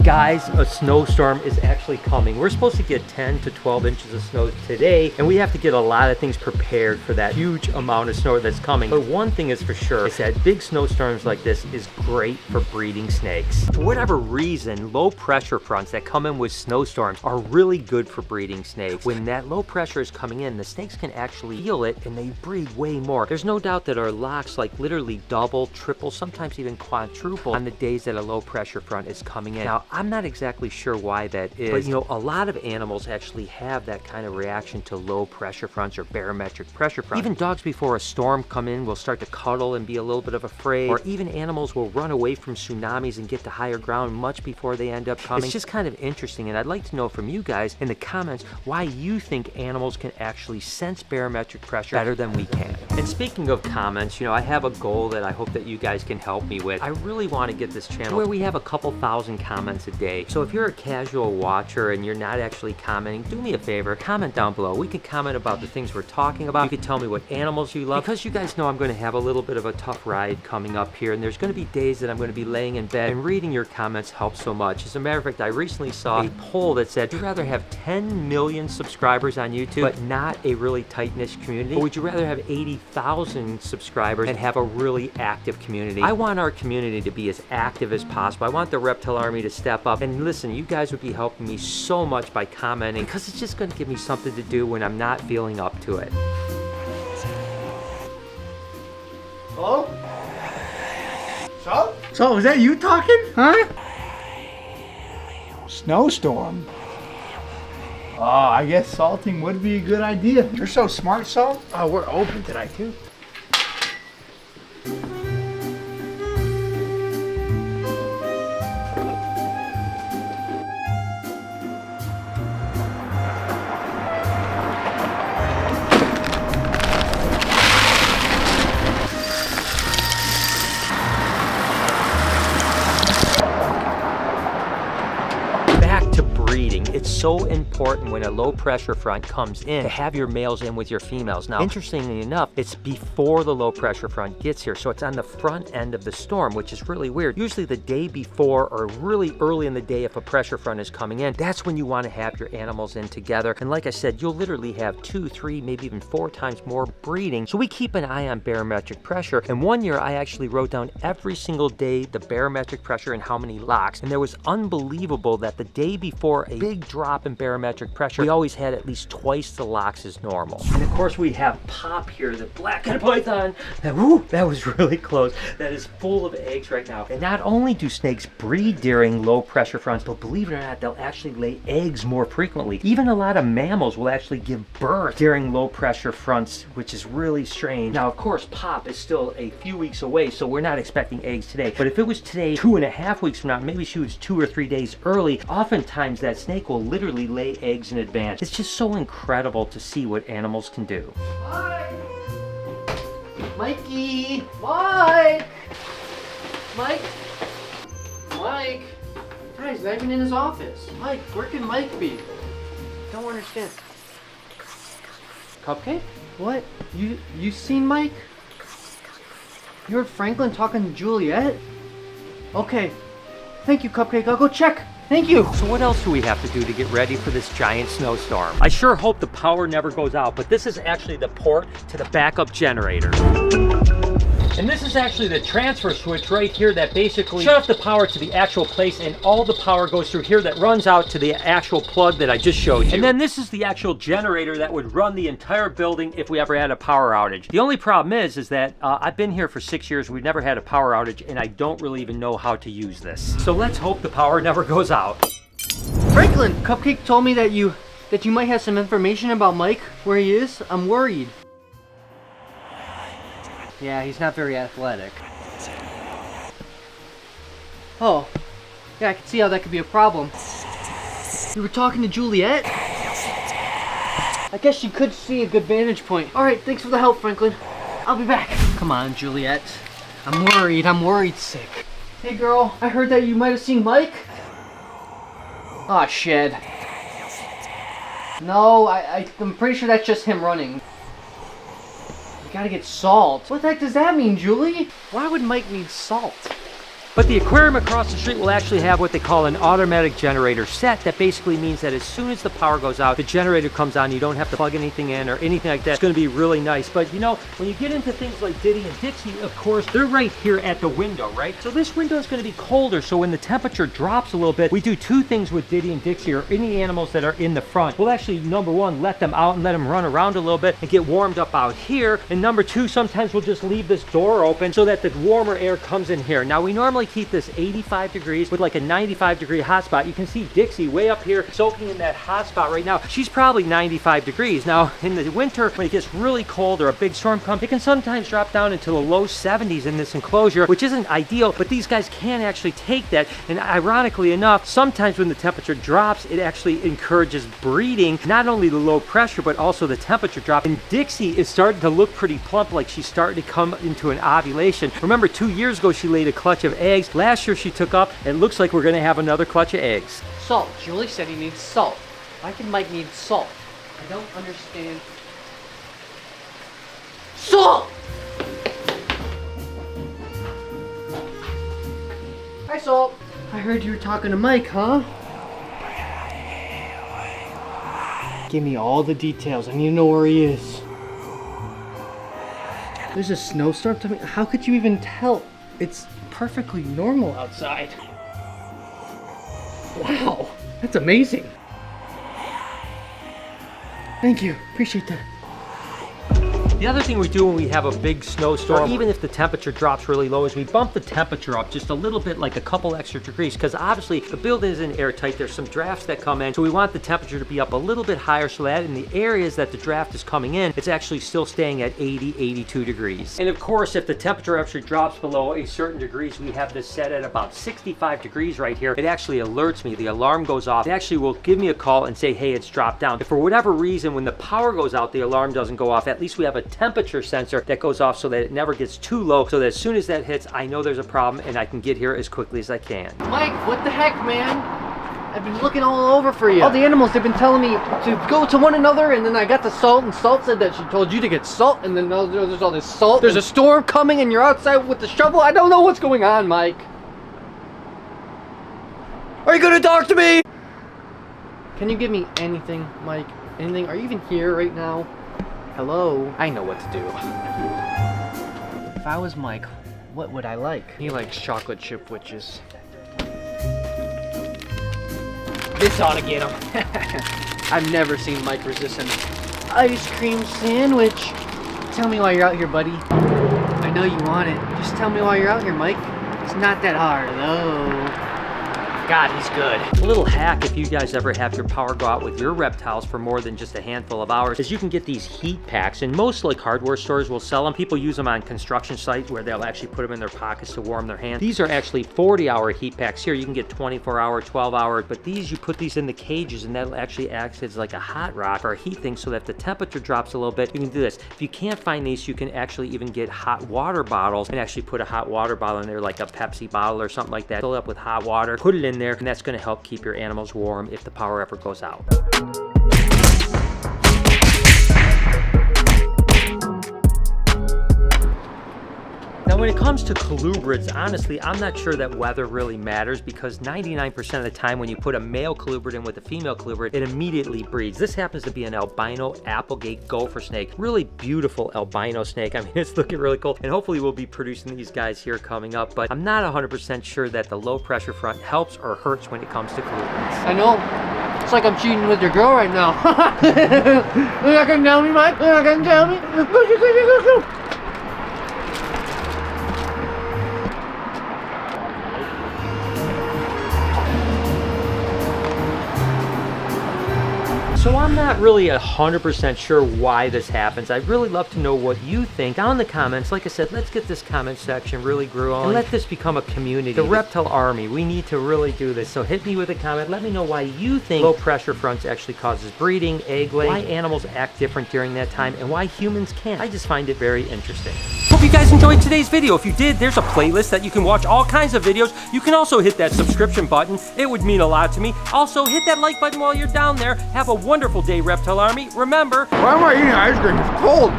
Guys, a snowstorm is actually coming. We're supposed to get 10 to 12 inches of snow today, and we have to get a lot of things prepared for that huge amount of snow that's coming. But one thing is for sure, is that big snowstorms like this is great for breeding snakes. For whatever reason, low pressure fronts that come in with snowstorms are really good for breeding snakes. When that low pressure is coming in, the snakes can actually feel it and they breed way more. There's no doubt that our locks like literally double, triple, sometimes even quadruple on the days that a low pressure front is coming in. Now, I'm not exactly sure why that is, but you know, a lot of animals actually have that kind of reaction to low pressure fronts or barometric pressure fronts. Even dogs before a storm come in will start to cuddle and be a little bit of afraid, or even animals will run away from tsunamis and get to higher ground much before they end up coming. It's just kind of interesting, and I'd like to know from you guys in the comments why you think animals can actually sense barometric pressure better than we can. And speaking of comments, you know, I have a goal that I hope that you guys can help me with. I really want to get this channel where we have a couple thousand comments a day. So if you're a casual watcher and you're not actually commenting, do me a favor, comment down below. We can comment about the things we're talking about. You can tell me what animals you love, because you guys know I'm going to have a little bit of a tough ride coming up here, and there's going to be days that I'm going to be laying in bed, and reading your comments helps so much. As a matter of fact, I recently saw a poll that said, would you rather have 10 million subscribers on YouTube but not a really tight-knit community, or would you rather have 80,000 subscribers and have a really active community? I want our community to be as active as possible. I want the Reptile Army to step up, and listen, you guys would be helping me so much by commenting, because it's just going to give me something to do when I'm not feeling up to it. Hello? So, is that you talking? Huh? Snowstorm. Oh, I guess salting would be a good idea. You're so smart, Salt. Oh, we're open today, too. It's so important when a low pressure front comes in to have your males in with your females. Now, interestingly enough, it's before the low pressure front gets here, so it's on the front end of the storm, which is really weird. Usually the day before, or really early in the day, if a pressure front is coming in, that's when you want to have your animals in together. And like I said, you'll literally have 2, 3, maybe even 4 times more breeding. So we keep an eye on barometric pressure. And one year I actually wrote down every single day the barometric pressure and how many locks. And there was unbelievable that the day before a big drop in barometric pressure, we always had at least twice the locks as normal. And of course we have Pop here, the black-eyed python. That was really close. That is full of eggs right now. And not only do snakes breed during low pressure fronts, but believe it or not, they'll actually lay eggs more frequently. Even a lot of mammals will actually give birth during low pressure fronts, which is really strange. Now, of course, Pop is still a few weeks away, so we're not expecting eggs today. But if it was today, 2.5 weeks from now, maybe she was 2 or 3 days early, oftentimes that snake will literally lay eggs in advance. It's just so incredible to see what animals can do. Mike! Mikey! Mike! Mike! Mike! Guys, he's not even in his office. Mike, where can Mike be? Don't understand. Cupcake? What? You seen Mike? You heard Franklin talking to Juliet? Okay. Thank you, Cupcake. I'll go check. Thank you. So what else do we have to do to get ready for this giant snowstorm? I sure hope the power never goes out, but this is actually the port to the backup generator. And this is actually the transfer switch right here that basically shut off the power to the actual place, and all the power goes through here that runs out to the actual plug that I just showed you. And then this is the actual generator that would run the entire building if we ever had a power outage. The only problem is that I've been here for 6 years, we've never had a power outage, and I don't really even know how to use this. So let's hope the power never goes out. Franklin, Cupcake told me that you might have some information about Mike, where he is. I'm worried. Yeah, he's not very athletic. Oh, yeah, I can see how that could be a problem. You were talking to Juliet? I guess she could see a good vantage point. Alright, thanks for the help, Franklin. I'll be back. Come on, Juliet. I'm worried sick. Hey girl, I heard that you might have seen Mike? Aw, shit. No, I'm pretty sure that's just him running. We gotta get salt. What the heck does that mean, Julie? Why would Mike need salt? But the aquarium across the street will actually have what they call an automatic generator set. That basically means that as soon as the power goes out, the generator comes on. You don't have to plug anything in or anything like that. It's going to be really nice. But you know, when you get into things like Diddy and Dixie, of course, they're right here at the window, right? So this window is going to be colder. So when the temperature drops a little bit, we do two things with Diddy and Dixie, or any animals that are in the front. We'll actually, number one, let them out and let them run around a little bit and get warmed up out here. And number two, sometimes we'll just leave this door open so that the warmer air comes in here. Now we normally keep this 85 degrees with like a 95-degree hot spot. You can see Dixie way up here soaking in that hot spot right now. She's probably 95 degrees. Now in the winter, when it gets really cold or a big storm comes, it can sometimes drop down into the low 70s in this enclosure, which isn't ideal, but these guys can actually take that. And ironically enough, sometimes when the temperature drops, it actually encourages breeding, not only the low pressure, but also the temperature drop. And Dixie is starting to look pretty plump, like she's starting to come into an ovulation. Remember, 2 years ago, she laid a clutch of eggs. Last year, she took up. It looks like we're gonna have another clutch of eggs. Salt. Julie said he needs salt. Why can Mike need salt? I don't understand. Salt! Hi, Salt. I heard you were talking to Mike, huh? Give me all the details. I need to know where he is. There's a snowstorm. Tell me, how could you even tell? It's perfectly normal outside. Wow, that's amazing. Thank you. Appreciate that. The other thing we do when we have a big snowstorm, or even if the temperature drops really low, is we bump the temperature up just a little bit, like a couple extra degrees, because obviously the building isn't airtight. There's some drafts that come in, so we want the temperature to be up a little bit higher so that in the areas that the draft is coming in, it's actually still staying at 80, 82 degrees. And of course, if the temperature actually drops below a certain degrees, we have this set at about 65 degrees right here. It actually alerts me. The alarm goes off. It actually will give me a call and say, hey, it's dropped down. If for whatever reason, when the power goes out, the alarm doesn't go off, at least we have a temperature sensor that goes off so that it never gets too low, so that as soon as that hits, I know there's a problem and I can get here as quickly as I can. Mike, what the heck, man? I've been looking all over for you. All the animals have been telling me to go to one another, and then I got the salt, and Salt said that she told you to get salt, and then there's all this salt. There's a storm coming, and you're outside with the shovel. I don't know what's going on, Mike. Are you gonna talk to me? Can you give me anything, Mike? Anything? Are you even here right now? Hello? I know what to do. If I was Mike, what would I like? He likes chocolate chip witches. This ought to get him. I've never seen Mike resist an ice cream sandwich. Tell me why you're out here, buddy. I know you want it. Just tell me why you're out here, Mike. It's not that hard, though. God, he's good. A little hack if you guys ever have your power go out with your reptiles for more than just a handful of hours is you can get these heat packs, and most like hardware stores will sell them. People use them on construction sites where they'll actually put them in their pockets to warm their hands. These are actually 40-hour heat packs. Here you can get 24-hour, 12-hour, but these, you put these in the cages and that'll actually act as like a hot rock or a heat thing, so that if the temperature drops a little bit, you can do this. If you can't find these, you can actually even get hot water bottles and actually put a hot water bottle in there, like a Pepsi bottle or something like that. Fill it up with hot water, put it in there, and that's going to help keep your animals warm if the power ever goes out. Now, when it comes to colubrids, honestly, I'm not sure that weather really matters, because 99% of the time when you put a male colubrid in with a female colubrid, it immediately breeds. This happens to be an albino Applegate gopher snake. Really beautiful albino snake. I mean, it's looking really cool, and hopefully we'll be producing these guys here coming up, but I'm not 100% sure that the low pressure front helps or hurts when it comes to colubrids. I know. It's like I'm cheating with your girl right now. You're not gonna tell me, Mike? You're not gonna tell me? Go. So I'm not really 100% sure why this happens. I'd really love to know what you think down in the comments. Like I said, let's get this comment section really growing and let this become a community. The Reptile Army, we need to really do this. So hit me with a comment. Let me know why you think low pressure fronts actually causes breeding, egg laying, why animals act different during that time, and why humans can't. I just find it very interesting. Hope you guys enjoyed today's video. If you did, there's a playlist that you can watch all kinds of videos. You can also hit that subscription button. It would mean a lot to me. Also, hit that like button while you're down there. Have a wonderful day, Reptile Army. Remember, why am I eating ice cream? It's cold.